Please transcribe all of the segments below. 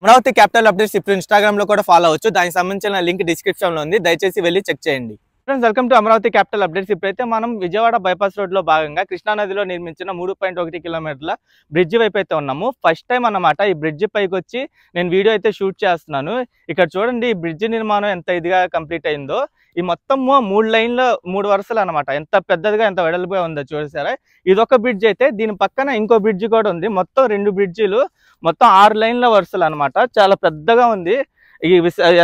Amaravati capital updates ఇప్పుడు Instagram లో కూడా ఫాలో అవ్వచ్చు. దానికి సంబంధించిన లింక్ డిస్క్రిప్షన్ లో ఉంది. దయచేసి వెళ్ళి చెక్ చేయండి. Friends, welcome to Amaravati capital updates. ఇప్పుడైతే మనం విజయవాడ బైపాస్ రోడ్ లో భాగంగా కృష్ణానదిలో నిర్మించిన 3.1 కిలోమీటర్ల బ్రిడ్జ్ వైపు అయితే ఉన్నాము. ఫస్ట్ టైం అన్నమాట ఈ బ్రిడ్జ్ పైకి వచ్చి నేను వీడియో అయితే షూట్ చేస్తున్నాను. ఇక్కడ చూడండి, ఈ బ్రిడ్జ్ నిర్మాణం ఎంత ఇదిగా కంప్లీట్ అయిందో. ఈ మొత్తం 3 లైన్ల 3 వరుసలు అనమాట. ఎంత పెద్దదిగా ఎంత వెడల్పుగా ఉందో చూసారా. ఇదొక బ్రిడ్జ్ అయితే దీని పక్కన ఇంకో బ్రిడ్జ్ కూడా ఉంది. మొత్తం 2 బ్రిడ్జిలు, మొత్తం 6 లైన్ల వరుసలు అనమాట. చాలా పెద్దగా ఉంది.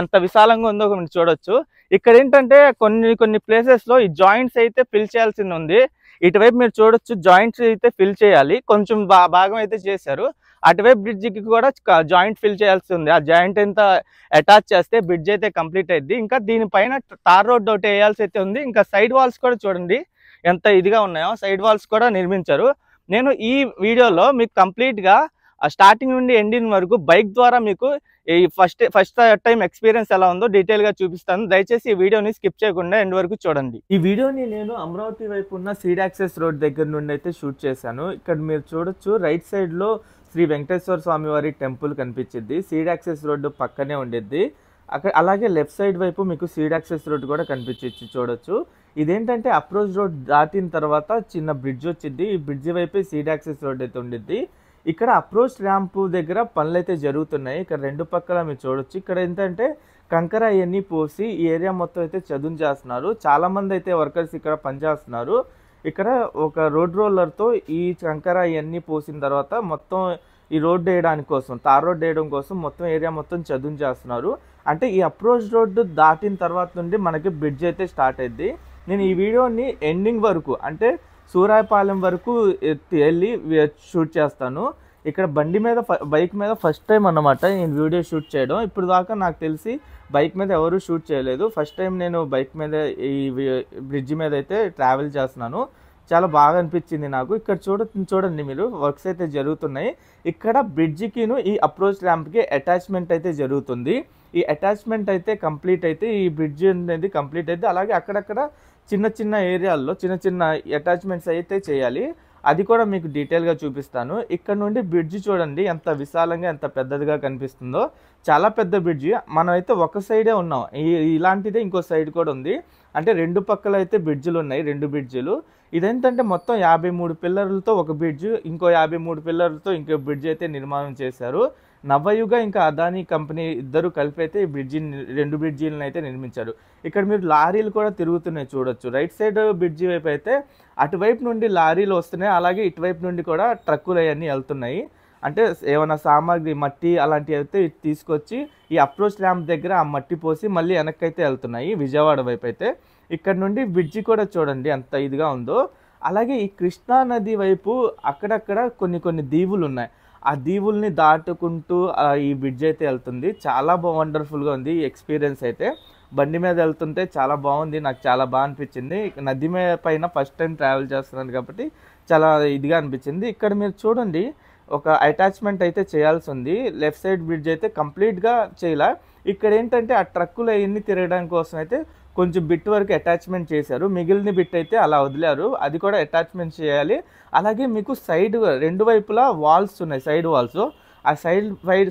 ఎంత విశాలంగా ఉందో మీరు చూడొచ్చు. ఇక్కడ ఏంటంటే కొన్ని ప్లేసెస్ లో ఈ జాయింట్స్ అయితే ఫిల్ చేయాల్సి ఉంది. ఇటువైపు మీరు చూడొచ్చు, జాయింట్స్ అయితే ఫిల్ చేయాలి. కొంచెం భాగం అయితే చేశారు. అటువైపు బ్రిడ్జికి కూడా జాయింట్ ఫిల్ చేయాల్సి ఉంది. ఆ జాయింట్ ఎంత అటాచ్ చేస్తే బ్రిడ్జ్ అయితే కంప్లీట్ అయింది. ఇంకా దీనిపైన తార్ రోడ్ ఒకటి వేయాల్సి అయితే ఉంది. ఇంకా సైడ్ వాల్స్ కూడా చూడండి ఎంత ఇదిగా ఉన్నాయో. సైడ్ వాల్స్ కూడా నిర్మించారు. నేను ఈ వీడియోలో మీకు కంప్లీట్ గా స్టార్టింగ్ నుండి ఎండింగ్ వరకు బైక్ ద్వారా మీకు ఈ ఫస్ట్ టైం ఎక్స్పీరియన్స్ ఎలా ఉందో డీటెయిల్ గా చూపిస్తాను. దయచేసి ఈ వీడియోని స్కిప్ చేయకుండా ఎండ్ వరకు చూడండి. ఈ వీడియోని నేను అమరావతి వైపు ఉన్న సీడ్ యాక్సెస్ రోడ్ దగ్గర నుండి అయితే షూట్ చేశాను. ఇక్కడ మీరు చూడొచ్చు, రైట్ సైడ్ లో శ్రీ వెంకటేశ్వర స్వామి వారి టెంపుల్ కనిపించింది. సీడ్ యాక్సెస్ రోడ్డు పక్కనే ఉండిద్ది. అక్కడ అలాగే లెఫ్ట్ సైడ్ వైపు మీకు సీడ్ యాక్సెస్ రోడ్ కూడా కనిపించచ్చు, చూడొచ్చు. ఇదేంటంటే అప్రోచ్ రోడ్ దాటిన తర్వాత చిన్న బ్రిడ్జ్ వచ్చింది. ఈ బ్రిడ్జ్ వైపే సీడ్ యాక్సెస్ రోడ్ అయితే ఉండిద్ది. ఇక్కడ అప్రోచ్ ర్యాంప్ దగ్గర పనులు అయితే జరుగుతున్నాయి. ఇక్కడ 2 పక్కల మీరు చూడొచ్చు. ఇక్కడ ఏంటంటే కంకర అవన్నీ పోసి ఈ ఏరియా మొత్తం అయితే చదును చేస్తున్నారు. చాలా మంది అయితే వర్కర్స్ ఇక్కడ పనిచేస్తున్నారు. ఇక్కడ ఒక రోడ్ రోలర్తో ఈ కంకర అవన్నీ పోసిన తర్వాత మొత్తం ఈ రోడ్ వేయడానికి కోసం, తార్ రోడ్ వేయడం కోసం మొత్తం ఏరియా మొత్తం చదును చేస్తున్నారు. అంటే ఈ అప్రోచ్ రోడ్ దాటిన తర్వాత నుండి మనకి బ్రిడ్జ్ అయితే స్టార్ట్ అయింది. నేను ఈ వీడియోని ఎండింగ్ వరకు, అంటే సూరాయపాలెం వరకు వెళ్ళి షూట్ చేస్తాను. ఇక్కడ బైక్ మీద ఫస్ట్ టైం అన్నమాట నేను వీడియో షూట్ చేయడం. ఇప్పుడు దాకా నాకు తెలిసి బైక్ మీద ఎవరు షూట్ చేయలేదు. ఫస్ట్ టైం నేను బైక్ మీద ఈ బ్రిడ్జ్ మీద అయితే ట్రావెల్ చేస్తున్నాను. చాలా బాగా అనిపించింది నాకు. ఇక్కడ చూడండి మీరు, వర్క్స్ అయితే జరుగుతున్నాయి. ఇక్కడ బ్రిడ్జికిను ఈ అప్రోచ్ ర్యాంప్కి అటాచ్మెంట్ అయితే జరుగుతుంది. ఈ అటాచ్మెంట్ అయితే కంప్లీట్ అయితే ఈ బ్రిడ్జ్ అనేది కంప్లీట్ అయితే, అలాగే అక్కడక్కడ చిన్న ఏరియాల్లో చిన్న అటాచ్మెంట్స్ అయితే చేయాలి. అది కూడా మీకు డీటెయిల్గా చూపిస్తాను. ఇక్కడ నుండి బ్రిడ్జ్ చూడండి ఎంత విశాలంగా ఎంత పెద్దదిగా కనిపిస్తుందో. చాలా పెద్ద బ్రిడ్జ్. మనం అయితే ఒక సైడే ఉన్నాం. ఇలాంటిదే ఇంకో సైడ్ కూడా ఉంది. అంటే 2 పక్కల అయితే బ్రిడ్జిలు ఉన్నాయి, 2 బ్రిడ్జిలు. ఇదేంటంటే మొత్తం 53 పిల్లర్లతో ఒక బ్రిడ్జ్, ఇంకో 53 పిల్లర్లతో ఇంకో బ్రిడ్జ్ అయితే నిర్మాణం చేశారు. నవయుగ ఇంకా అదానీ కంపెనీ ఇద్దరు కలిపి అయితే ఈ 2 బ్రిడ్జీలను అయితే నిర్మించారు. ఇక్కడ మీరు లారీలు కూడా తిరుగుతున్నాయి, చూడొచ్చు. రైట్ సైడ్ బ్రిడ్జి వైపు అయితే అటువైపు నుండి లారీలు వస్తున్నాయి, అలాగే ఇటువైపు నుండి కూడా ట్రక్కులు అవన్నీ వెళ్తున్నాయి. అంటే ఏమైనా సామాగ్రి, మట్టి అలాంటివి అయితే తీసుకొచ్చి ఈ అప్రోచ్ ల్యాంప్ దగ్గర ఆ మట్టి పోసి మళ్ళీ వెనక్కి అయితే వెళ్తున్నాయి విజయవాడ వైపు అయితే. ఇక్కడ నుండి బ్రిడ్జి కూడా చూడండి ఎంత ఇదిగా ఉందో. అలాగే ఈ కృష్ణా నది వైపు అక్కడక్కడ కొన్ని దీవులు ఉన్నాయి. ఆ దీవుల్ని దాటుకుంటూ ఈ బ్రిడ్జ్ అయితే వెళ్తుంది. చాలా వండర్ఫుల్గా ఉంది ఈ ఎక్స్పీరియన్స్ అయితే. బండి మీద వెళ్తుంటే చాలా బాగుంది, నాకు చాలా బాగా అనిపించింది. నది పైన ఫస్ట్ టైం ట్రావెల్ చేస్తున్నాను కాబట్టి చాలా ఇదిగా అనిపించింది. ఇక్కడ మీరు చూడండి, ఒక అటాచ్మెంట్ అయితే చేయాల్సి ఉంది. లెఫ్ట్ సైడ్ బ్రిడ్జ్ అయితే కంప్లీట్గా చేయలే. ఇక్కడ ఏంటంటే ఆ ట్రక్కులు అవన్నీ తిరగడానికి కోసం అయితే కొంచెం బిట్ వరకు అటాచ్మెంట్ చేశారు. మిగిలిన బిట్ అయితే అలా వదిలారు. అది కూడా అటాచ్మెంట్ చేయాలి. అలాగే మీకు సైడ్ 2 వైపులా వాల్స్ ఉన్నాయి, సైడ్ వాల్స్. ఆ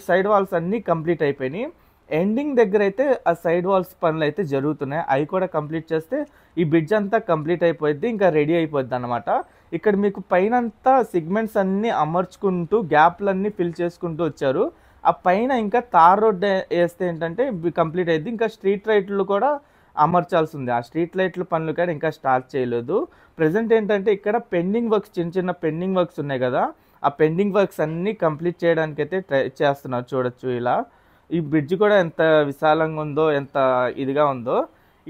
సైడ్ వాల్స్ అన్నీ కంప్లీట్ అయిపోయినాయి. ఎండింగ్ దగ్గర అయితే ఆ సైడ్ వాల్స్ పనులు అయితే జరుగుతున్నాయి. అవి కూడా కంప్లీట్ చేస్తే ఈ బ్రిడ్జ్ అంతా కంప్లీట్ అయిపోద్ది, ఇంకా రెడీ అయిపోద్ది అనమాట. ఇక్కడ మీకు పైనంతా సిగ్మెంట్స్ అన్నీ అమర్చుకుంటూ గ్యాప్లన్నీ ఫిల్ చేసుకుంటూ వచ్చారు. ఆ పైన ఇంకా తార్ రోడ్ వేస్తే ఏంటంటే కంప్లీట్ అయింది. ఇంకా స్ట్రీట్ లైట్లు కూడా అమర్చాల్సి ఉంది. ఆ స్ట్రీట్ లైట్ల పనులు కూడా ఇంకా స్టార్ట్ చేయలేదు. ప్రజెంట్ ఏంటంటే ఇక్కడ పెండింగ్ వర్క్స్, చిన్న పెండింగ్ వర్క్స్ ఉన్నాయి కదా, ఆ పెండింగ్ వర్క్స్ అన్నీ కంప్లీట్ చేయడానికి అయితే ట్రై చేస్తున్నారు, చూడొచ్చు. ఇలా ఈ బ్రిడ్జ్ కూడా ఎంత విశాలంగా ఉందో, ఎంత ఇదిగా ఉందో.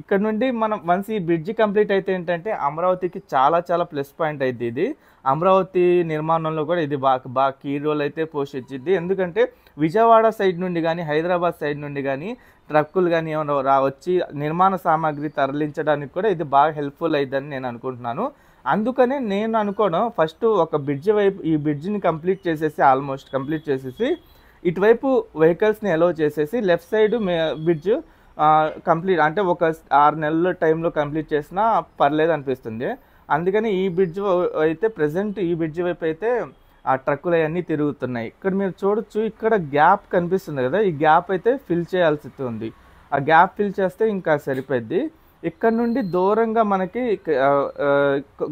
ఇక్కడ నుండి మనం వన్స్ ఈ బ్రిడ్జ్ కంప్లీట్ అయితే ఏంటంటే అమరావతికి చాలా ప్లస్ పాయింట్ అయితే ఇది. అమరావతి నిర్మాణంలో కూడా ఇది బాగా కీ రోల్ అయితే పోషించింది. ఎందుకంటే విజయవాడ సైడ్ నుండి కానీ హైదరాబాద్ సైడ్ నుండి కానీ ట్రక్కులు కానీ ఏమైనా వచ్చి నిర్మాణ సామాగ్రి తరలించడానికి కూడా ఇది బాగా హెల్ప్ఫుల్ అయిందని నేను అనుకుంటున్నాను. అందుకనే నేను అనుకోవడం, ఫస్ట్ ఒక బ్రిడ్జ్ వైపు ఈ బ్రిడ్జ్ని ఆల్మోస్ట్ కంప్లీట్ చేసేసి ఇటువైపు వెహికల్స్ని అలౌ చేసేసి లెఫ్ట్ సైడ్ బ్రిడ్జ్ కంప్లీట్, అంటే ఒక 6 నెలల టైంలో కంప్లీట్ చేసినా పర్లేదు అనిపిస్తుంది. అందుకని ఈ బ్రిడ్జ్ అయితే ప్రజెంట్ ఈ బ్రిడ్జ్ వైపు అయితే ఆ ట్రక్కులు అవన్నీ తిరుగుతున్నాయి. ఇక్కడ మీరు చూడొచ్చు, ఇక్కడ గ్యాప్ కనిపిస్తుంది కదా, ఈ గ్యాప్ అయితే ఫిల్ చేయాల్సి ఉంది. ఆ గ్యాప్ ఫిల్ చేస్తే ఇంకా సరిపోద్ది. ఇక్కడ నుండి దూరంగా మనకి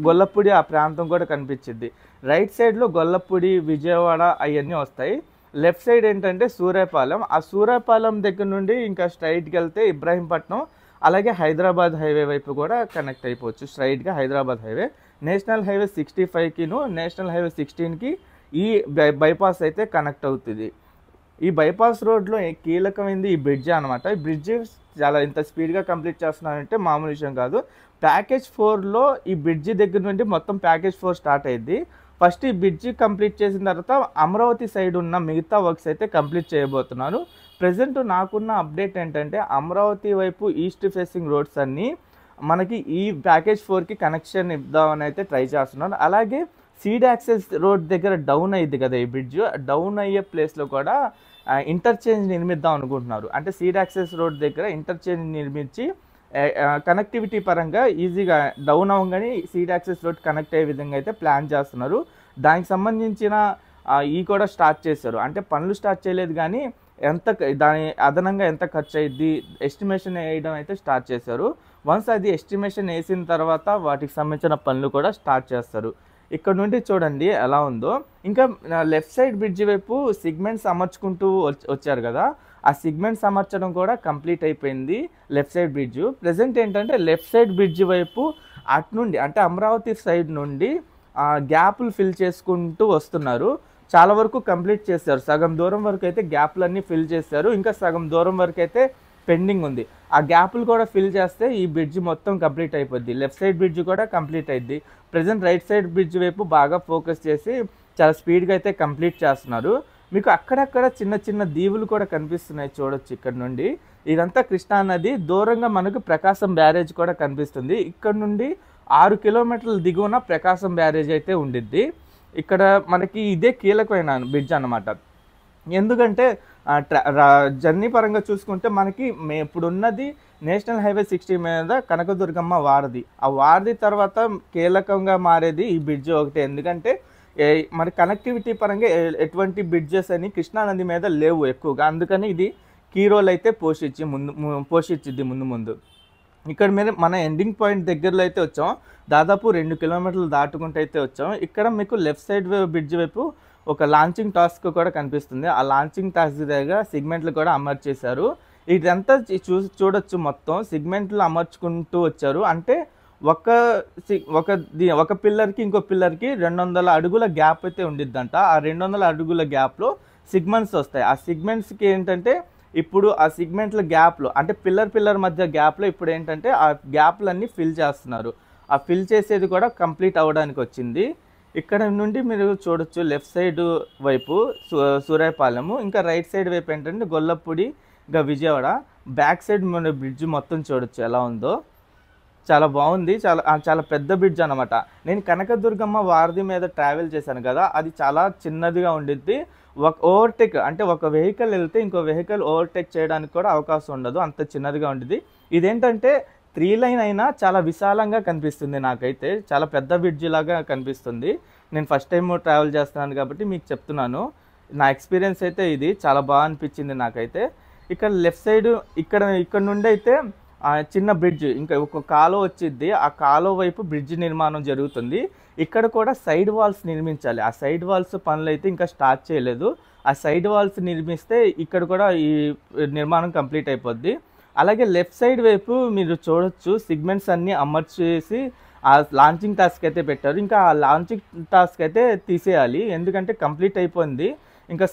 గొల్లపూడి ఆ ప్రాంతం కూడా కనిపించింది. రైట్ సైడ్లో గొల్లపూడి, విజయవాడ అవన్నీ వస్తాయి. లెఫ్ట్ సైడ్ ఏంటంటే సూర్యాపాలెం. ఆ సూర్యాపాలెం దగ్గర నుండి ఇంకా స్ట్రైట్కి వెళ్తే ఇబ్రాహీంపట్నం, అలాగే హైదరాబాద్ హైవే వైపు కూడా కనెక్ట్ అయిపోవచ్చు స్ట్రైట్గా. హైదరాబాద్ హైవే, నేషనల్ హైవే 65కిను నేషనల్ హైవే 16కి ఈ బైపాస్ అయితే కనెక్ట్ అవుతుంది. ఈ బైపాస్ రోడ్లో కీలకమైంది ఈ బ్రిడ్జ్ అనమాట. ఈ బ్రిడ్జ్ చాలా ఇంత స్పీడ్గా కంప్లీట్ చేస్తున్నారంటే మామూలు విషయం కాదు. ప్యాకేజ్ 4లో ఈ బ్రిడ్జి దగ్గర నుండి మొత్తం ప్యాకేజ్ 4 స్టార్ట్ అయ్యింది. ఫస్ట్ ఈ బ్రిడ్జి కంప్లీట్ చేసిన తర్వాత అమరావతి సైడ్ ఉన్న మిగతా వర్క్స్ అయితే కంప్లీట్ చేయబోతున్నారు. ప్రజెంట్ నాకున్న అప్డేట్ ఏంటంటే అమరావతి వైపు ఈస్ట్ ఫేసింగ్ రోడ్స్ అన్నీ మనకి ఈ ప్యాకేజ్ 4కి కనెక్షన్ ఇద్దామని అయితే ట్రై చేస్తున్నారు. అలాగే సీడ్ యాక్సెస్ రోడ్ దగ్గర డౌన్ అయ్యింది కదా ఈ బ్రిడ్జ్, డౌన్ అయ్యే ప్లేస్లో కూడా ఇంటర్చేంజ్ నిర్మిద్దాం అనుకుంటున్నారు. అంటే సీడ్ యాక్సెస్ రోడ్ దగ్గర ఇంటర్చేంజ్ నిర్మించి కనెక్టివిటీ పరంగా ఈజీగా డౌన్ అవ్వగానే సీడ్ యాక్సెస్ రోడ్ కనెక్ట్ అయ్యే విధంగా అయితే ప్లాన్ చేస్తున్నారు. దానికి సంబంధించిన ఈ కూడా స్టార్ట్ చేశారు. అంటే పనులు స్టార్ట్ చేయలేదు కానీ దాని అదనంగా ఎంత ఖర్చు అయ్యిద్ది ఎస్టిమేషన్ వేయడం అయితే స్టార్ట్ చేశారు. వన్స్ అది ఎస్టిమేషన్ వేసిన తర్వాత వాటికి సంబంధించిన పనులు కూడా స్టార్ట్ చేస్తారు. ఇక్కడ నుండి చూడండి ఎలా ఉందో. ఇంకా లెఫ్ట్ సైడ్ బ్రిడ్జ్ వైపు సిగ్మెంట్స్ అమర్చుకుంటూ వచ్చారు కదా, ఆ సిగ్మెంట్స్ అమర్చడం కూడా కంప్లీట్ అయిపోయింది లెఫ్ట్ సైడ్ బ్రిడ్జ్. ప్రజెంట్ ఏంటంటే లెఫ్ట్ సైడ్ బ్రిడ్జ్ వైపు అటు నుండి అంటే అమరావతి సైడ్ నుండి గ్యాప్లు ఫిల్ చేసుకుంటూ వస్తున్నారు. చాలా వరకు కంప్లీట్ చేశారు. సగం దూరం వరకు అయితే గ్యాప్లన్నీ ఫిల్ చేశారు. ఇంకా సగం దూరం వరకు అయితే పెండింగ్ ఉంది. ఆ గ్యాప్లు కూడా ఫిల్ చేస్తే ఈ బ్రిడ్జ్ మొత్తం కంప్లీట్ అయిపోద్ది. లెఫ్ట్ సైడ్ బ్రిడ్జ్ కూడా కంప్లీట్ అయింది. ప్రజెంట్ రైట్ సైడ్ బ్రిడ్జ్ వైపు బాగా ఫోకస్ చేసి చాలా స్పీడ్గా అయితే కంప్లీట్ చేస్తున్నారు. మీకు అక్కడక్కడ చిన్న చిన్న దీవులు కూడా కనిపిస్తున్నాయి చూడొచ్చు ఇక్కడ నుండి. ఇదంతా కృష్ణా నది. దూరంగా మనకు ప్రకాశం బ్యారేజ్ కూడా కనిపిస్తుంది. ఇక్కడ నుండి 6 కిలోమీటర్ల దిగువన ప్రకాశం బ్యారేజ్ అయితే ఉండిద్ది. ఇక్కడ మనకి ఇదే కీలకమైన బ్రిడ్జ్ అన్నమాట. ఎందుకంటే జర్నీ పరంగా చూసుకుంటే మనకి ఇప్పుడు ఉన్నది నేషనల్ హైవే 60 మీద కనకదుర్గమ్మ వారధి. ఆ వారధి తర్వాత కీలకంగా మారేది ఈ బ్రిడ్జ్ ఒకటే. ఎందుకంటే మరి కనెక్టివిటీ పరంగా ఎటువంటి బ్రిడ్జెస్ అని కృష్ణానది మీద లేవు ఎక్కువగా. అందుకని ఇది కీ రోల్ అయితే పోషించిద్ది ముందు. ఇక్కడ మీద మన ఎండింగ్ పాయింట్ దగ్గరలో అయితే వచ్చాం. దాదాపు 2 కిలోమీటర్లు దాటుకుంటూ అయితే వచ్చాం. ఇక్కడ మీకు లెఫ్ట్ సైడ్ బ్రిడ్జ్ వైపు ఒక లాంచింగ్ టాస్క్ కూడా కనిపిస్తుంది. ఆ లాంచింగ్ టాస్క్ దగ్గర సిగ్మెంట్లు కూడా అమర్చేశారు. ఇదంతా చూడొచ్చు, మొత్తం సిగ్మెంట్లు అమర్చుకుంటూ వచ్చారు. అంటే ఒక పిల్లర్కి ఇంకో పిల్లర్కి 200 అడుగుల గ్యాప్ అయితే ఉండిద్దంట. ఆ 200 అడుగుల గ్యాప్లో సిగ్మెంట్స్ వస్తాయి. ఆ సిగ్మెంట్స్కి ఏంటంటే ఇప్పుడు ఆ సిగ్మెంట్ల గ్యాప్లో అంటే పిల్లర్ మధ్య గ్యాప్లో ఇప్పుడు ఏంటంటే ఆ గ్యాప్లన్నీ ఫిల్ చేస్తున్నారు. ఆ ఫిల్ చేసేది కూడా కంప్లీట్ అవ్వడానికి వచ్చింది. ఇక్కడ నుండి మీరు చూడొచ్చు లెఫ్ట్ సైడ్ వైపు సూర్యాపాలెము, ఇంకా రైట్ సైడ్ వైపు ఏంటంటే గొల్లపూడి, ఇంకా విజయవాడ. బ్యాక్ సైడ్ మన బ్రిడ్జ్ మొత్తం చూడొచ్చు ఎలా ఉందో. చాలా బాగుంది. చాలా పెద్ద బ్రిడ్జ్ అనమాట. నేను కనకదుర్గమ్మ వారధి మీద ట్రావెల్ చేశాను కదా, అది చాలా చిన్నదిగా ఉండిద్ది. ఓవర్టేక్ అంటే ఒక వెహికల్ వెళ్తే ఇంకో వెహికల్ ఓవర్టేక్ చేయడానికి కూడా అవకాశం ఉండదు, అంత చిన్నదిగా ఉండిద్ది. ఇదేంటంటే 3 లైన్ అయినా చాలా విశాలంగా కనిపిస్తుంది. నాకైతే చాలా పెద్ద బ్రిడ్జ్ లాగా కనిపిస్తుంది. నేను ఫస్ట్ టైం ట్రావెల్ చేస్తున్నాను కాబట్టి మీకు చెప్తున్నాను. నా ఎక్స్పీరియన్స్ అయితే ఇది చాలా బాగా అనిపించింది నాకైతే. ఇక్కడ లెఫ్ట్ సైడ్ ఇక్కడ నుండి అయితే చిన్న బ్రిడ్జ్, ఇంకా ఒక కాలువ వచ్చిద్ది. ఆ కాలువ వైపు బ్రిడ్జ్ నిర్మాణం జరుగుతుంది. ఇక్కడ కూడా సైడ్ వాల్స్ నిర్మించాలి. ఆ సైడ్ వాల్స్ పనులు అయితే ఇంకా స్టార్ట్ చేయలేదు. ఆ సైడ్ వాల్స్ నిర్మిస్తే ఇక్కడ కూడా ఈ నిర్మాణం కంప్లీట్ అయిపోద్ది. అలాగే లెఫ్ట్ సైడ్ వైపు మీరు చూడొచ్చు సిగ్మెంట్స్ అన్నీ అమర్చేసి ఆ లాంచింగ్ టాస్క్ అయితే పెట్టారు. ఇంకా ఆ లాంచింగ్ టాస్క్ అయితే తీసేయాలి, ఎందుకంటే కంప్లీట్ అయిపోయింది. ఇంకా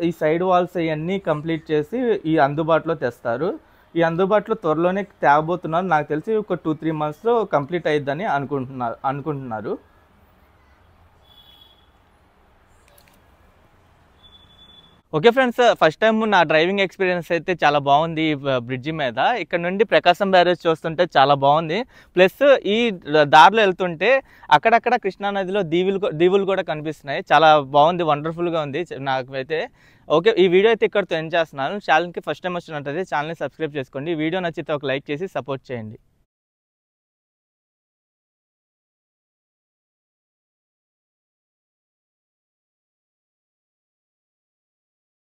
ఈ సైడ్ వాల్స్ అవన్నీ కంప్లీట్ చేసి ఈ అందుబాటులో తెస్తారు. ఈ అందుబాటులో త్వరలోనే తేబోతున్నారు. నాకు తెలిసి ఒక 2-3 మంత్స్లో కంప్లీట్ అయ్యిద్దని అనుకుంటున్నారు. ఓకే ఫ్రెండ్స్, ఫస్ట్ టైం నా డ్రైవింగ్ ఎక్స్పీరియన్స్ అయితే చాలా బాగుంది ఈ బ్రిడ్జి మీద. ఇక్కడ నుండి ప్రకాశం బ్యారేజ్ చూస్తుంటే చాలా బాగుంది. ప్లస్ ఈ దారిలో వెళ్తుంటే అక్కడక్కడ కృష్ణానదిలో దీవులు కూడా కనిపిస్తున్నాయి. చాలా బాగుంది, వండర్ఫుల్గా ఉంది నాకైతే. ఓకే, ఈ వీడియో అయితే ఇక్కడితో ఎండ్ చేస్తున్నాను. ఛానల్కి ఫస్ట్ టైం వచ్చినట్టయితే ఛానల్ని సబ్స్క్రైబ్ చేసుకోండి. ఈ వీడియో నచ్చితే ఒక లైక్ చేసి సపోర్ట్ చేయండి.